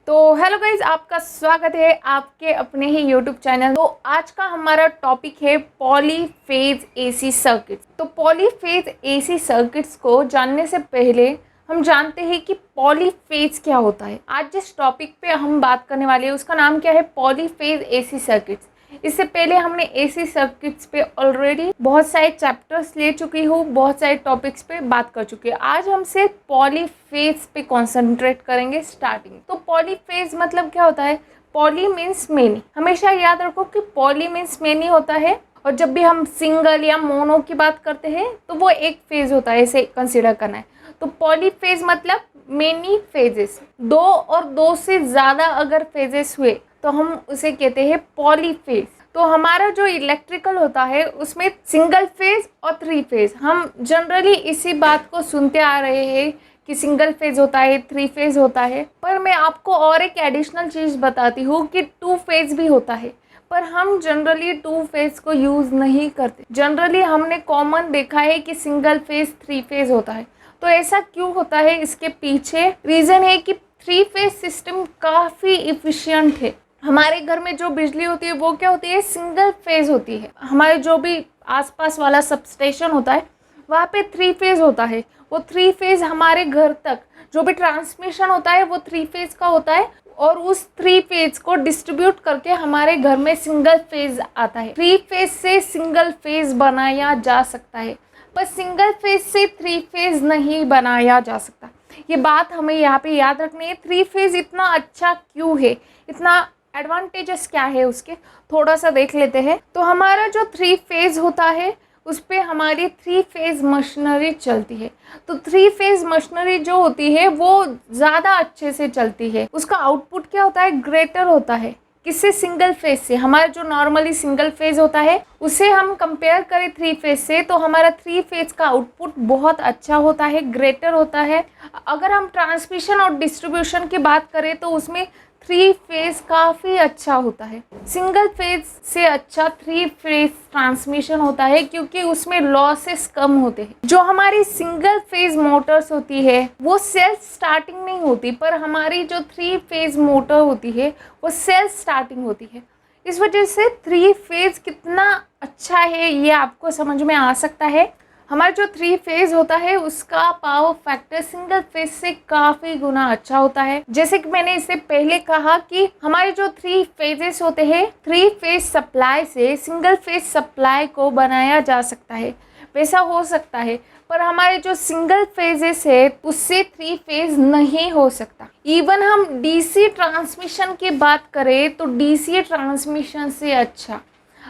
तो hello guys, आपका स्वागत है आपके अपने ही यूट्यूब चैनल। तो आज का हमारा टॉपिक है पॉलीफेज एसी सर्किट्स। तो पॉलीफेज एसी सर्किट्स को जानने से पहले हम जानते हैं कि पॉलीफेज क्या होता है। आज जिस टॉपिक पे हम बात करने वाले हैं उसका नाम क्या है, पॉलीफेज एसी सर्किट्स। इससे पहले हमने एसी सर्किट्स पे ऑलरेडी बहुत सारे चैप्टर्स ले चुकी हूँ, बहुत सारे टॉपिक्स पे बात कर चुकी है। आज हम सिर्फ पॉलीफेज पे कॉन्सेंट्रेट करेंगे स्टार्टिंग। तो पॉलीफेज मतलब क्या होता है? Poly means many. हमेशा याद रखो कि पॉली मीन्स मेनी होता है, और जब भी हम सिंगल या मोनो की बात करते हैं तो वो एक फेज होता है, ऐसे कंसिडर करना है। तो पॉलीफेज मतलब मेनी फेजेस, दो और दो से ज़्यादा अगर फेजेस हुए तो हम उसे कहते हैं पॉलीफेज। तो हमारा जो इलेक्ट्रिकल होता है उसमें सिंगल फेज और थ्री फेज, हम जनरली इसी बात को सुनते आ रहे हैं कि सिंगल फेज होता है, थ्री फेज होता है। पर मैं आपको और एक एडिशनल चीज़ बताती हूँ कि टू फेज भी होता है, पर हम जनरली टू फेज को यूज़ नहीं करते। जनरली हमने कॉमन देखा है कि सिंगल फेज, थ्री फेज होता है। तो ऐसा क्यों होता है? इसके पीछे रीज़न है कि थ्री फेज सिस्टम काफ़ी इफ़िशियंट है। हमारे घर में जो बिजली होती है वो क्या होती है? सिंगल फेज होती है। हमारे जो भी आसपास वाला सबस्टेशन होता है वहाँ पे थ्री फेज होता है। वो थ्री फेज हमारे घर तक जो भी ट्रांसमिशन होता है वो थ्री फेज का होता है, और उस थ्री फेज को डिस्ट्रीब्यूट करके हमारे घर में सिंगल फेज आता है। थ्री फेज से सिंगल फेज बनाया जा सकता है, पर सिंगल फेज से थ्री फेज नहीं बनाया जा सकता। ये बात हमें यहाँ पे याद रखनी है। थ्री फेज इतना अच्छा क्यों है, इतना एडवांटेजेस क्या है उसके, थोड़ा सा देख लेते हैं। तो हमारा जो थ्री फेज होता है उस पर हमारी थ्री फेज मशीनरी चलती है। तो थ्री फेज मशीनरी जो होती है वो ज़्यादा अच्छे से चलती है। उसका आउटपुट क्या होता है? ग्रेटर होता है। किससे? सिंगल फेज से। हमारा जो नॉर्मली सिंगल फेज होता है उसे हम कंपेयर करें थ्री फेज से, तो हमारा थ्री फेज का आउटपुट बहुत अच्छा होता है, ग्रेटर होता है। अगर हम ट्रांसमिशन और डिस्ट्रीब्यूशन की बात करें तो उसमें थ्री फेज काफ़ी अच्छा होता है। सिंगल फेज से अच्छा थ्री फेज ट्रांसमिशन होता है क्योंकि उसमें लॉसेस कम होते हैं। जो हमारी सिंगल फेज मोटर्स होती है वो सेल्फ स्टार्टिंग नहीं होती, पर हमारी जो थ्री फेज मोटर होती है वो सेल्फ स्टार्टिंग होती है। इस वजह से थ्री फेज कितना अच्छा है ये आपको समझ में आ सकता है। हमारा जो थ्री फेज होता है उसका पावर फैक्टर सिंगल फेज से काफ़ी गुना अच्छा होता है। जैसे कि मैंने इससे पहले कहा कि हमारे जो थ्री फेजेस होते हैं, थ्री फेज सप्लाई से सिंगल फेज सप्लाई को बनाया जा सकता है, वैसा हो सकता है। पर हमारे जो सिंगल फेजेस है उससे थ्री फेज नहीं हो सकता। इवन हम डीसी ट्रांसमिशन की बात करें तो डीसी ट्रांसमिशन से अच्छा,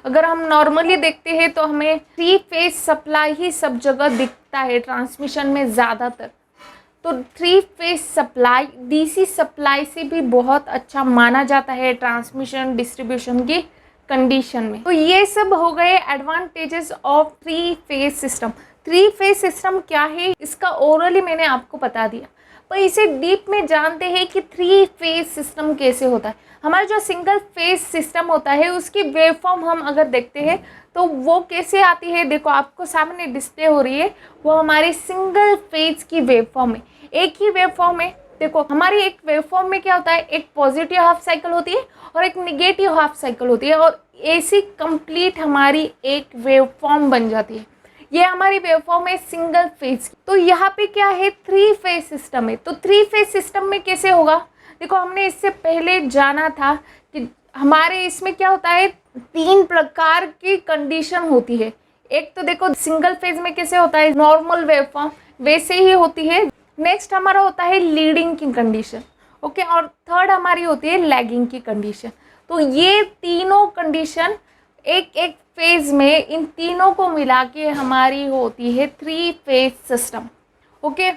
अगर हम नॉर्मली देखते हैं तो हमें थ्री फेज सप्लाई ही सब जगह दिखता है ट्रांसमिशन में ज़्यादातर। तो three phase supply DC supply से भी बहुत अच्छा माना जाता है ट्रांसमिशन डिस्ट्रीब्यूशन की कंडीशन में। तो ये सब हो गए advantages of three phase system. Three phase system क्या है इसका ओरली मैंने आपको बता दिया, पर इसे डीप में जानते हैं कि थ्री फेज सिस्टम कैसे होता है। हमारा जो सिंगल फेज सिस्टम होता है उसकी वेवफॉर्म हम अगर देखते हैं तो वो कैसे आती है, देखो आपको सामने डिस्प्ले हो रही है, वो हमारी सिंगल फेज की वेवफॉर्म है। एक ही वेवफॉर्म है। देखो हमारी एक वेवफॉर्म में क्या होता है, एक पॉजिटिव हाफ साइकिल होती है और एक निगेटिव हाफ साइकिल होती है, और ऐसी कंप्लीट हमारी एक वेवफॉर्म बन जाती है। ये हमारी वेवफॉर्म है सिंगल फेज। तो यहाँ पे क्या है, थ्री फेज सिस्टम है। तो थ्री फेज सिस्टम में कैसे होगा, देखो हमने इससे पहले जाना था कि हमारे इसमें क्या होता है, तीन प्रकार की कंडीशन होती है। एक तो देखो सिंगल फेज में कैसे होता है, नॉर्मल वेवफॉर्म वैसे ही होती है। नेक्स्ट हमारा होता है लीडिंग की कंडीशन, ओके, और थर्ड हमारी होती है लैगिंग की कंडीशन। तो ये तीनों कंडीशन एक एक फेज में, इन तीनों को मिला के हमारी होती है three phase system, okay.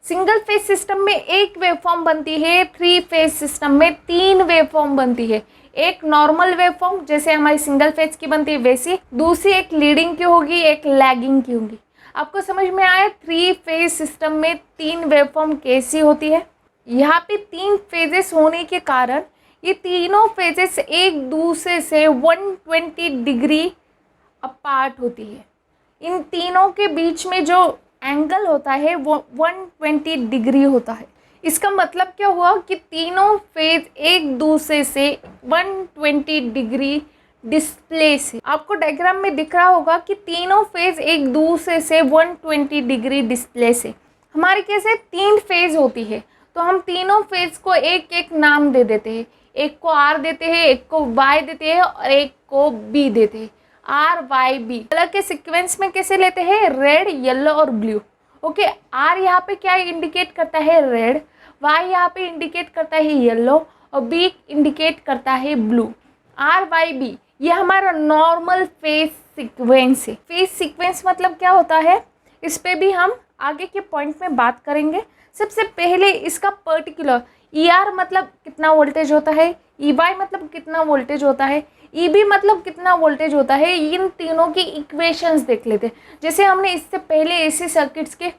Single phase system में एक वेवफॉर्म बनती है, थ्री फेज सिस्टम में तीन वेवफॉर्म बनती है। एक नॉर्मल वेवफॉर्म जैसे हमारी सिंगल फेज की बनती है वैसी, दूसरी एक लीडिंग की होगी, एक लैगिंग की होगी। आपको समझ में आया थ्री फेज सिस्टम में तीन वेवफॉर्म कैसी होती है। यहाँ पे तीन फेजेस होने के कारण ये तीनों फेजेस एक दूसरे से 120 डिग्री अपार्ट होती है। इन तीनों के बीच में जो एंगल होता है वो 120 डिग्री होता है। इसका मतलब क्या हुआ कि तीनों फेज एक दूसरे से 120 डिग्री डिस्प्लेस है। आपको डायग्राम में दिख रहा होगा कि तीनों फेज एक दूसरे से 120 डिग्री डिस्प्लेस है। हमारे कैसे 3 फेज होती है, तो हम तीनों फेज को एक एक नाम दे देते हैं। एक को आर देते हैं, एक को वाई देते हैं और एक को बी देते हैं। आर वाई बी कलर के सीक्वेंस में कैसे लेते हैं, रेड येलो और ब्लू। ओके, आर यहाँ पे क्या इंडिकेट करता है, रेड। वाई यहाँ पे इंडिकेट करता है येलो और बी इंडिकेट करता है ब्लू। आर वाई बी ये हमारा नॉर्मल फेज सीक्वेंस है। फेज सीक्वेंस मतलब क्या होता है, इस पे भी हम आगे के पॉइंट में बात करेंगे। सबसे पहले इसका पर्टिकुलर ई आर मतलब कितना वोल्टेज होता है, ई वाई मतलब कितना वोल्टेज होता है, ई बी मतलब कितना वोल्टेज होता है, इन तीनों की इक्वेशंस देख लेते हैं। जैसे हमने इससे पहले एसी सर्किट्स के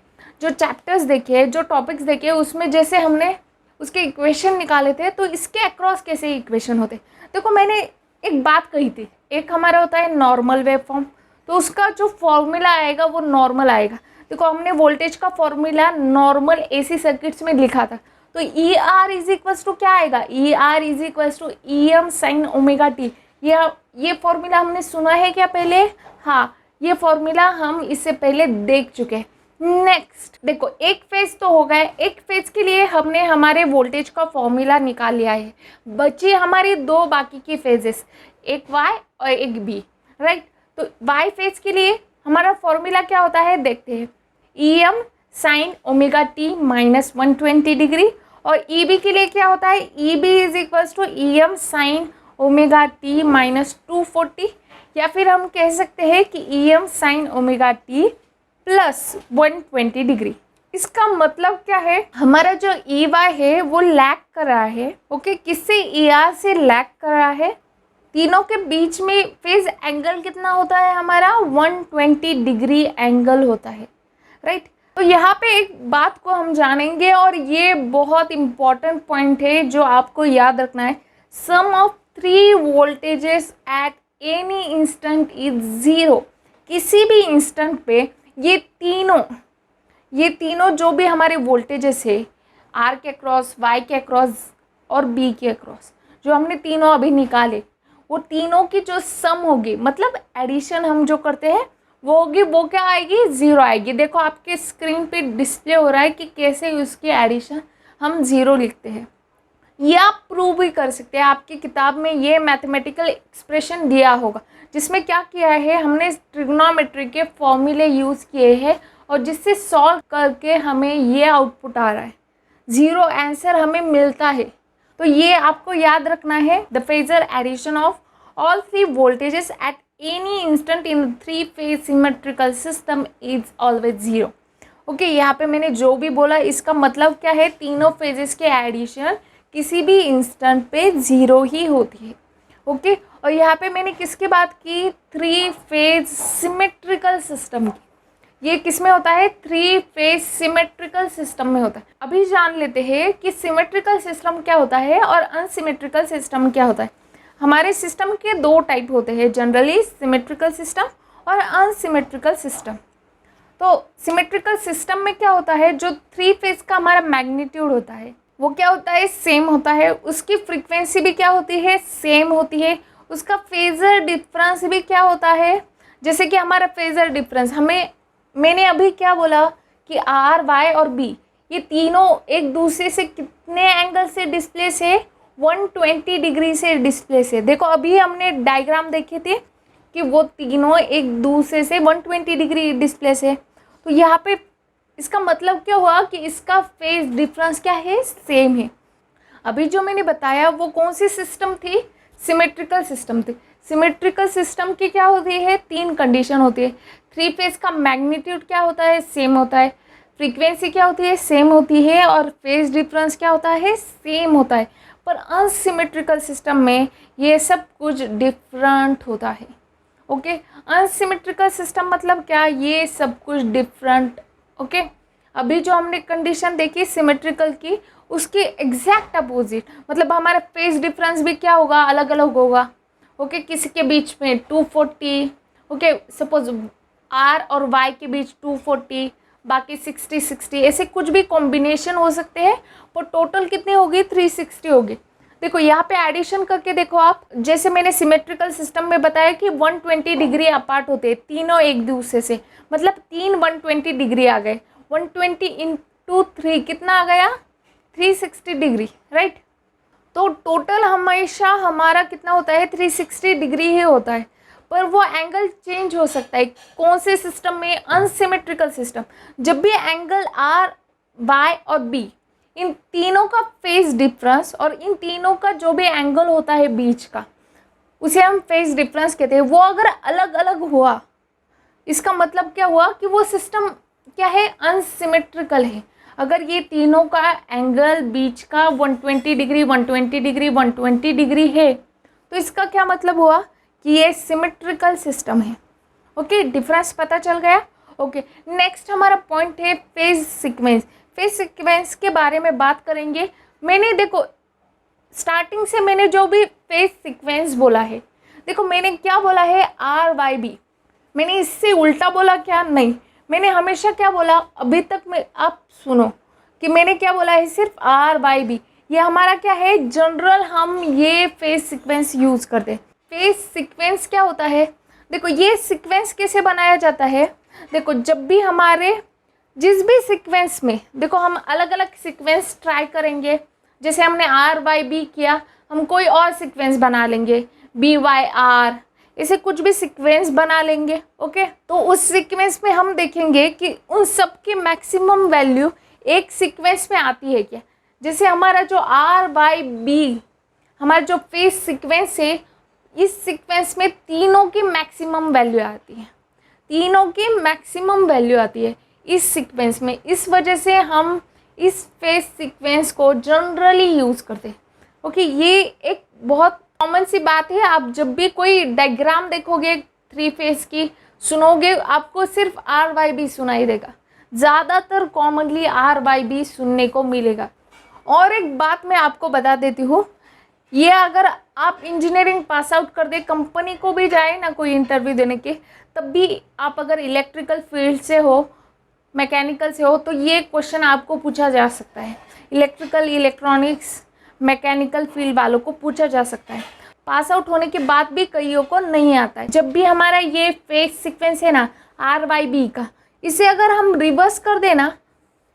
जो चैप्टर्स देखे, जो टॉपिक्स देखे, उसमें जैसे हमने उसके इक्वेशन निकाले थे, तो इसके अक्रॉस कैसे इक्वेशन होते। देखो मैंने एक बात कही थी, एक हमारा होता है नॉर्मल वेव फॉर्म, तो उसका जो फॉर्मूला आएगा वो नॉर्मल आएगा। देखो हमने वोल्टेज का फॉर्मूला नॉर्मल एसी सर्किट्स में लिखा था, तो E R is equals to क्या आएगा, E R is equals to E M sine omega T. ये फॉर्मूला हमने सुना है क्या पहले, हाँ ये फॉर्मूला हम इससे पहले देख चुके हैं। नेक्स्ट देखो, एक फेज तो हो गया, एक फेज के लिए हमने हमारे वोल्टेज का फॉर्मूला निकाल लिया है। बची हमारी दो बाकी की फेजेस, एक वाई और एक बी, राइट। तो वाई फेज के लिए हमारा फॉर्मूला क्या होता है देखते हैं, E M sine omega T minus 120 degree. और ई बी के लिए क्या होता है, E B is equals to E M sine omega T minus 240, या फिर हम कह सकते हैं कि E M sine omega T plus 120 degree. इसका मतलब क्या है, हमारा जो ई वाई है वो लैग कर रहा है, ओके, किससे, ई आर से लैग कर रहा है। तीनों के बीच में फेज एंगल कितना होता है हमारा, 120 डिग्री एंगल होता है, राइट। तो यहाँ पे एक बात को हम जानेंगे और ये बहुत इम्पॉर्टेंट पॉइंट है जो आपको याद रखना है। Sum of 3 voltages at any instant is 0। किसी भी इंस्टेंट पे ये तीनों जो भी हमारे वोल्टेजेस है, आर के अक्रॉस, वाई के अक्रॉस और बी के अक्रॉस, जो हमने तीनों अभी निकाले, वो तीनों की जो सम होगी, मतलब एडिशन हम जो करते हैं वो होगी, वो क्या आएगी, 0 आएगी। देखो आपके स्क्रीन पे डिस्प्ले हो रहा है कि कैसे उसकी एडिशन हम 0 लिखते हैं। ये आप प्रूव भी कर सकते हैं, आपकी किताब में ये मैथमेटिकल एक्सप्रेशन दिया होगा, जिसमें क्या किया है, हमने ट्रिग्नोमेट्री के फॉर्मूले यूज़ किए हैं और जिससे सॉल्व करके हमें ये आउटपुट आ रहा है, 0 आंसर हमें मिलता है। तो ये आपको याद रखना है, the phasor addition of all 3 voltages at any instant in 3 phase symmetrical system is always 0। Okay, यहाँ पे मैंने जो भी बोला इसका मतलब क्या है, तीनों फेजेस के एडिशन किसी भी इंस्टेंट पे 0 ही होती है। ओके, और यहाँ पे मैंने किसकी बात की, 3 फेज सिमेट्रिकल सिस्टम की। ये किस में होता है, 3 फेज सिमेट्रिकल सिस्टम में होता है। अभी जान लेते हैं कि सिमेट्रिकल सिस्टम क्या होता है और अनसिमेट्रिकल सिस्टम क्या होता है। हमारे सिस्टम के 2 टाइप होते हैं, जनरली सिमेट्रिकल सिस्टम और अनसिमेट्रिकल सिस्टम। तो सिमेट्रिकल सिस्टम में क्या होता है, जो 3 फेज का हमारा मैग्नीट्यूड होता है वो क्या होता है, सेम होता है। उसकी फ्रीक्वेंसी भी क्या होती है, सेम होती है। उसका फेजर डिफरेंस भी क्या होता है, जैसे कि हमारा फेजर डिफरेंस मैंने अभी क्या बोला कि आर वाई और बी ये तीनों एक दूसरे से कितने एंगल से डिस्प्लेस है, 120 डिग्री से डिस्प्लेस है। देखो अभी हमने डायग्राम देखे थे कि वो तीनों एक दूसरे से 120 डिग्री डिस्प्लेस है। तो यहाँ पे इसका मतलब क्या हुआ कि इसका फेज डिफरेंस क्या है, सेम है। अभी जो मैंने बताया वो कौन सी सिस्टम थी, सिमेट्रिकल सिस्टम थी। सिमेट्रिकल सिस्टम की क्या होती है, 3 कंडीशन होती है। 3 फेज का मैग्नीट्यूड क्या होता है, सेम होता है। फ्रीक्वेंसी क्या होती है, सेम होती है। और फेज डिफरेंस क्या होता है, सेम होता है। पर अनसिमेट्रिकल सिस्टम में ये सब कुछ डिफरेंट होता है। ओके, अनसिमेट्रिकल सिस्टम मतलब क्या, ये सब कुछ डिफरेंट। ओके, अभी जो हमने कंडीशन देखी सिमेट्रिकल की, उसकी एग्जैक्ट अपोजिट, मतलब हमारा फेज डिफरेंस भी क्या होगा, अलग अलग होगा। ओके, किसी के बीच में 240, ओके सपोज आर और वाई के बीच 240, बाकी 60-60, ऐसे कुछ भी कॉम्बिनेशन हो सकते हैं, पर टोटल कितनी होगी, 360 होगी। देखो यहाँ पे एडिशन करके देखो आप, जैसे मैंने सिमेट्रिकल सिस्टम में बताया कि 120 डिग्री अपार्ट होते हैं तीनों एक दूसरे से, मतलब 120 डिग्री आ गए। 120 इंटू 3 कितना आ गया, 360 डिग्री, राइट। तो टोटल हमेशा हमारा कितना होता है, 360 डिग्री ही होता है, पर वो एंगल चेंज हो सकता है। कौन से सिस्टम में, अनसिमेट्रिकल सिस्टम। जब भी एंगल आर, वाई और बी, इन तीनों का फेज डिफरेंस और इन तीनों का जो भी एंगल होता है बीच का, उसे हम फेज डिफरेंस कहते हैं। वो अगर अलग अलग हुआ, इसका मतलब क्या हुआ कि वो सिस्टम क्या है, अनसिमेट्रिकल है। अगर ये तीनों का एंगल बीच का 120 डिग्री 120 डिग्री 120 डिग्री है, तो इसका क्या मतलब हुआ कि ये सिमेट्रिकल सिस्टम है। ओके, डिफरेंस पता चल गया। ओके, नेक्स्ट हमारा पॉइंट है फेज सीक्वेंस। फेज सीक्वेंस के बारे में बात करेंगे। मैंने देखो स्टार्टिंग से मैंने जो भी फेज सीक्वेंस बोला है, देखो मैंने क्या बोला है, आर वाई बी। मैंने इससे उल्टा बोला क्या, नहीं। मैंने हमेशा क्या बोला, अभी तक मैं, आप सुनो कि मैंने क्या बोला है, सिर्फ आर वाई बी। ये हमारा क्या है, जनरल हम ये फेज सीक्वेंस यूज़ करते हैं। फेज सीक्वेंस क्या होता है, देखो ये सीक्वेंस कैसे बनाया जाता है। देखो जब भी हमारे जिस भी सीक्वेंस में, देखो हम अलग अलग सीक्वेंस ट्राई करेंगे। जैसे हमने आर वाई बी किया, हम कोई और सीक्वेंस बना लेंगे, बी वाई आर, ऐसे कुछ भी सीक्वेंस बना लेंगे। ओके, तो उस सीक्वेंस में हम देखेंगे कि उन सब की मैक्सिमम वैल्यू एक सीक्वेंस में आती है क्या। जैसे हमारा जो आर वाई बी, हमारा जो फेज सीक्वेंस है, इस सीक्वेंस में तीनों की मैक्सिमम वैल्यू आती है, तीनों की मैक्सिमम वैल्यू आती है इस सीक्वेंस में। इस वजह से हम इस फेज सीक्वेंस को जनरली यूज़ करते हैं। ओके, ये एक बहुत कॉमन सी बात है। आप जब भी कोई डायग्राम देखोगे 3 फेज की, सुनोगे, आपको सिर्फ आर वाई बी सुनाई देगा, ज़्यादातर कॉमनली आर वाई बी सुनने को मिलेगा। और एक बात मैं आपको बता देती हूँ, ये अगर आप इंजीनियरिंग पास आउट कर दे, कंपनी को भी जाए ना कोई इंटरव्यू देने के, तब भी आप अगर इलेक्ट्रिकल फील्ड से हो, मैकेनिकल से हो, तो ये क्वेश्चन आपको पूछा जा सकता है। इलेक्ट्रिकल, इलेक्ट्रॉनिक्स, मैकेनिकल फील्ड वालों को पूछा जा सकता है। पास आउट होने के बाद भी कईयों को नहीं आता है। जब भी हमारा ये फेज सीक्वेंस है ना, आर वाई बी का, इसे अगर हम रिवर्स कर देना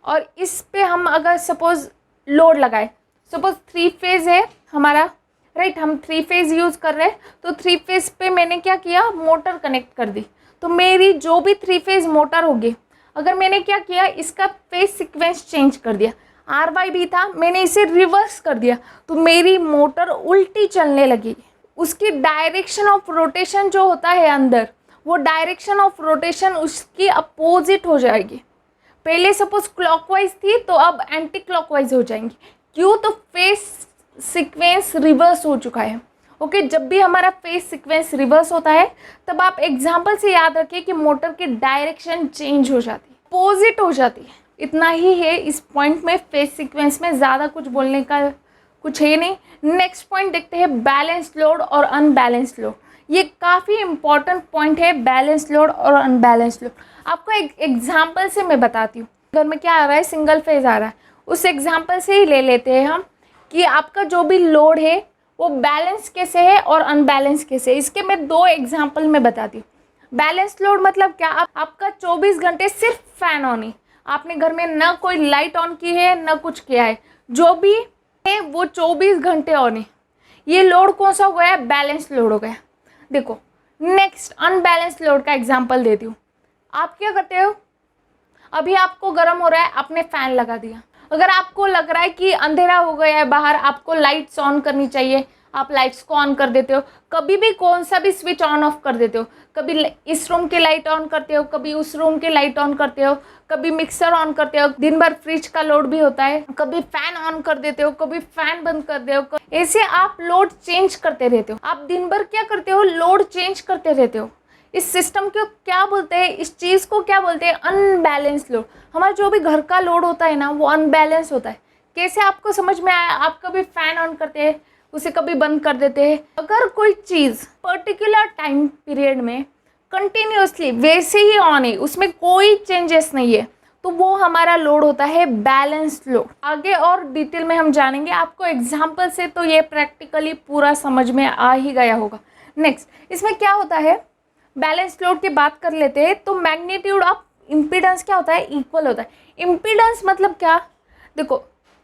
और इस पे हम अगर सपोज लोड लगाए, सपोज 3 फेज है हमारा, राइट, हम 3 फेज यूज़ कर रहे हैं, तो 3 फेज पे मैंने क्या किया, मोटर कनेक्ट कर दी। तो मेरी जो भी 3 फेज मोटर होगी, अगर मैंने क्या किया, इसका फेज सीक्वेंस चेंज कर दिया, आर वाई बी था, मैंने इसे रिवर्स कर दिया, तो मेरी मोटर उल्टी चलने लगी। उसकी डायरेक्शन ऑफ रोटेशन जो होता है अंदर, वो डायरेक्शन ऑफ रोटेशन उसकी अपोजिट हो जाएगी। पहले सपोज क्लॉकवाइज थी, तो अब एंटी क्लॉकवाइज हो जाएंगी। क्यों, तो फेज सीक्वेंस रिवर्स हो चुका है। ओके, जब भी हमारा फेज सीक्वेंस रिवर्स होता है, तब आप एग्जाम्पल से याद रखिए कि मोटर की डायरेक्शन चेंज हो जाती है, अपोजिट हो जाती है। इतना ही है इस पॉइंट में, फेज सीक्वेंस में ज़्यादा कुछ बोलने का कुछ है नहीं। नेक्स्ट पॉइंट देखते हैं, बैलेंस्ड लोड और अनबैलेंस्ड लोड। ये काफ़ी इंपॉर्टेंट पॉइंट है, बैलेंस्ड लोड और अनबैलेंस्ड लोड। आपको एक एग्जाम्पल से मैं बताती हूँ। घर में क्या आ रहा है, सिंगल फेज आ रहा है, उस एग्जाम्पल से ही ले लेते हैं हम कि आपका जो भी लोड है वो बैलेंस कैसे है और अनबैलेंस कैसे है। इसके मैं 2 एग्जाम्पल में बताती हूँ। बैलेंस लोड मतलब क्या, आपका 24 घंटे सिर्फ फैन ऑन है, आपने घर में ना कोई लाइट ऑन की है ना कुछ किया है, जो भी है वो 24 घंटे ऑन है। ये लोड कौन सा हो गया, बैलेंस लोड हो गया। देखो नेक्स्ट अनबैलेंस लोड का एग्जांपल देती हूँ। आप क्या करते हो, अभी आपको गर्म हो रहा है, आपने फ़ैन लगा दिया। अगर आपको लग रहा है कि अंधेरा हो गया है बाहर, आपको लाइट्स ऑन करनी चाहिए, आप लाइट्स को ऑन कर देते हो। कभी भी कौन सा भी स्विच ऑन ऑफ कर देते हो, कभी इस रूम की लाइट ऑन करते हो, कभी उस रूम की लाइट ऑन करते हो, कभी मिक्सर ऑन करते हो, दिन भर फ्रिज का लोड भी होता है, कभी फैन ऑन कर देते हो, कभी फैन बंद कर दे हो। ऐसे आप लोड चेंज करते रहते हो। आप दिन भर क्या करते हो, लोड चेंज करते रहते हो। इस सिस्टम को क्या बोलते हैं, इस चीज़ को क्या बोलते हैं, अनबैलेंस लोड। हमारा जो भी घर का लोड होता है ना, वो अनबैलेंस होता है। कैसे आपको समझ में आया, आप कभी फैन ऑन करते हैं, उसे कभी बंद कर देते हैं। अगर कोई चीज़ पर्टिकुलर टाइम पीरियड में कंटिन्यूसली वैसे ही ऑन है, उसमें कोई चेंजेस नहीं है, तो वो हमारा लोड होता है बैलेंस्ड लोड। आगे और डिटेल में हम जानेंगे, आपको एग्जाम्पल से तो ये प्रैक्टिकली पूरा समझ में आ ही गया होगा। नेक्स्ट, इसमें क्या होता है, बैलेंस लोड की बात कर लेते हैं। तो मैग्नीट्यूड ऑफ इम्पीडेंस क्या होता है, इक्वल होता है। इम्पीडेंस मतलब क्या, देखो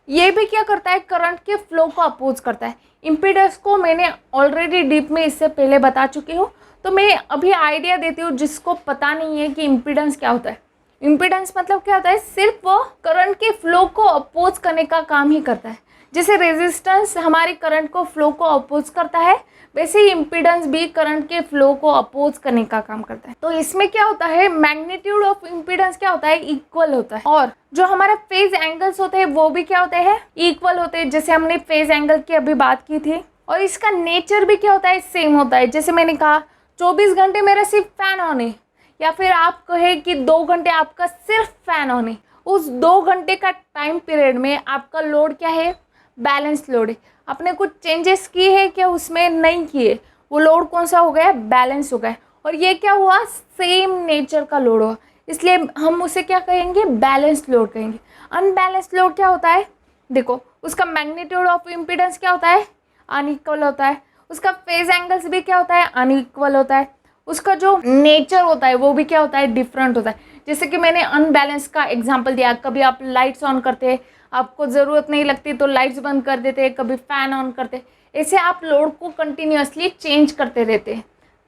ये भी क्या करता है, करंट के फ्लो को अपोज करता है। इम्पीडेंस को मैंने ऑलरेडी डीप में इससे पहले बता चुकी हूँ, तो मैं अभी आइडिया देती हूँ जिसको पता नहीं है कि इम्पीडेंस क्या होता है। इम्पीडेंस मतलब क्या होता है, सिर्फ वो करंट के फ्लो को अपोज करने का काम ही करता है। जैसे रेजिस्टेंस हमारे करंट को फ्लो को अपोज करता है, वैसे ही इम्पीडेंस भी करंट के फ्लो को अपोज करने का काम करता है। तो इसमें क्या होता है, मैग्नीट्यूड ऑफ इम्पीडेंस क्या होता है, इक्वल होता है। और जो हमारा फेज एंगल्स होते हैं वो भी क्या होते हैं, इक्वल होते हैं, जैसे हमने फेज एंगल की अभी बात की थी। और इसका नेचर भी क्या होता है, सेम होता है। जैसे मैंने कहा 24 घंटे मेरा सिर्फ फैन ऑन है, या फिर आप कहे कि 2 घंटे आपका सिर्फ फैन ऑन है, उस 2 घंटे का टाइम पीरियड में आपका लोड क्या है, बैलेंस लोड है। आपने कुछ चेंजेस किए हैं क्या, उसमें नहीं किए, वो लोड कौन सा हो गया, बैलेंस हो गया। और ये क्या हुआ, सेम नेचर का लोड हुआ, इसलिए हम उसे क्या कहेंगे, बैलेंस लोड कहेंगे। अनबैलेंस लोड क्या होता है, देखो उसका मैग्नीट्यूड ऑफ इम्पीडेंस क्या होता है, अनइक्वल होता है। उसका फेज एंगल्स भी क्या होता है, अनइक्वल होता है। उसका जो नेचर होता है वो भी क्या होता है, डिफरेंट होता है। जैसे कि मैंने अनबैलेंस का एग्जांपल दिया, कभी आप लाइट्स ऑन करते हैं, आपको ज़रूरत नहीं लगती तो लाइट्स बंद कर देते हैं, कभी फ़ैन ऑन करते, ऐसे आप लोड को कंटिन्यूअसली चेंज करते रहते हैं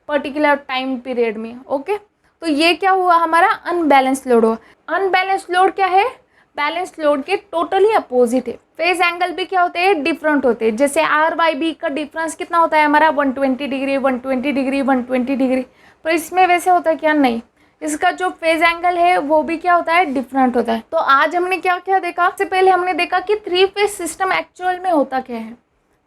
पर्टिकुलर टाइम पीरियड में। ओके, तो ये क्या हुआ, हमारा अनबैलेंस लोड हुआ। अनबैलेंस लोड क्या है, बैलेंस लोड के टोटली अपोजिट है। फेज एंगल भी क्या होते हैं, डिफरेंट होते हैं। जैसे आर बाई बी का डिफरेंस कितना होता है हमारा, 120 डिग्री 120 डिग्री 120 डिग्री। पर इसमें वैसे होता है क्या, नहीं, इसका जो फेज एंगल है वो भी क्या होता है, डिफरेंट होता है। तो आज हमने क्या क्या देखा, सबसे पहले हमने देखा कि 3 फेज सिस्टम एक्चुअल में होता क्या है।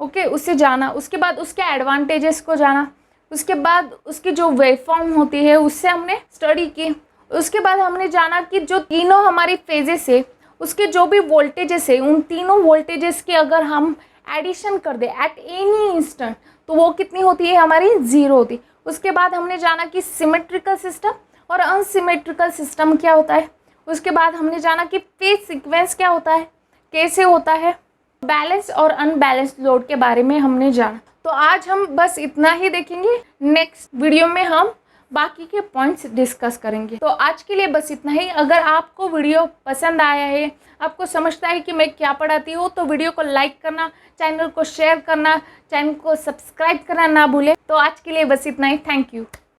ओके, उससे जाना, उसके बाद उसके एडवांटेजेस को जाना, उसके बाद उसकी जो वेवफॉर्म होती है उससे हमने स्टडी की। उसके बाद हमने जाना कि जो तीनों हमारी फेजेस है उसके जो भी वोल्टेजेस है, उन तीनों वोल्टेजेस की अगर हम एडिशन कर दे एट एनी इंस्टेंट तो वो कितनी होती है, हमारी 0 होती। उसके बाद हमने जाना कि सिमेट्रिकल सिस्टम और अनसिमेट्रिकल सिस्टम क्या होता है। उसके बाद हमने जाना कि फेज सीक्वेंस क्या होता है, कैसे होता है। बैलेंस और अनबैलेंस लोड के बारे में हमने जाना। तो आज हम बस इतना ही देखेंगे, नेक्स्ट वीडियो में हम बाकी के पॉइंट्स डिस्कस करेंगे। तो आज के लिए बस इतना ही। अगर आपको वीडियो पसंद आया है, आपको समझता है कि मैं क्या पढ़ाती हूँ, तो वीडियो को लाइक करना, चैनल को शेयर करना, चैनल को सब्सक्राइब करना ना भूलें। तो आज के लिए बस इतना ही, थैंक यू।